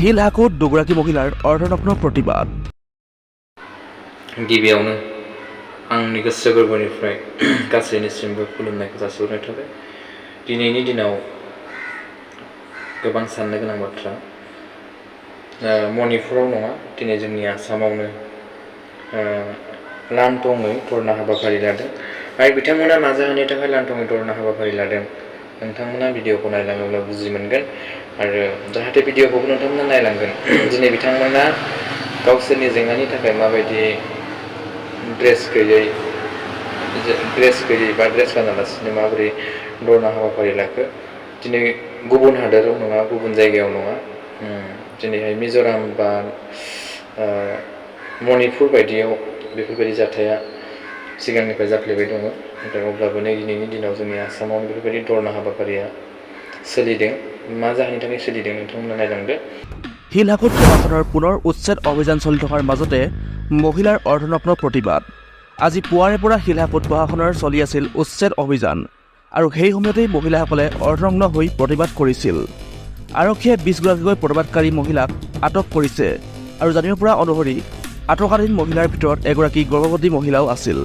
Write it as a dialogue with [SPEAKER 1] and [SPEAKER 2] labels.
[SPEAKER 1] হিলহাকত দুগৰাকী মহিলাৰ অৰ্ধনগ্ন প্ৰতিবাদ।
[SPEAKER 2] गिबियावनो आंनि गोसो गोरबोनिफ्राय गासैनिसिमबो खुलुमनायखौ जासिहरनाय थाबाय। दिनैनि दिनाव गोबां साननो गोनां बाथ्रा। मणिपुराव नङा, दिनै जोंनि आसामावनो लांथङै धरना हाबाफारि लादों आरो बिथांमोना मा जाहोननि थाखाय लांथङै धरना हाबाफारि लादों नोंथांमोना भिडिअखौ नायलाङोब्ला बुजि मोनगोन आरो जाहाथे भिडिअखौबो नोंथांमोना नायलांगोन। दिनै बिथांमोना गावसोरनि जेंनानि थाखाय माबायदि ड्रेस गैयै बा ड्रेस गानालासिनो माबोरै धरना हाबाफारि लाखो। दिनै गुबुन हादोराव नङा, गुबुन जायगायाव नङा, दिनैहाय मिज'राम बा मणिपुर बायदियाव बेफोरबायदि जाथाया सिगांनिफ्राय जाफ्लेबाय दङ। नाथाय अब्लाबो दिनैनि दिनाव जोंनि आसामाव बेफोरबायदि धरना हाबाफारिया सोलिदों। मा जाहोननि थाखाय सोलिदों नोंथांमोना नायलांदो।
[SPEAKER 1] হিলহাকত প্ৰশাসনৰ পুনৰ উচ্ছেদ অভিযান চলি থকাৰ মাজতে মহিলাৰ অৰ্ধনগ্ন প্ৰতিবাদ। আজি পুৱাৰে পৰা হিলহাকত প্ৰশাসনৰ চলি আছিল উচ্ছেদ অভিযান আৰু সেই সময়তেই মহিলাসকলে অৰ্ধনগ্ন হৈ প্ৰতিবাদ কৰিছিল। আৰক্ষীয়ে 20গৰাকীকৈ প্ৰতিবাদকাৰী মহিলাক আটক কৰিছে আৰু জানিব পৰা অনুসৰি আটকাধীন মহিলাৰ ভিতৰত এগৰাকী গৰ্ভৱতী মহিলাও আছিল।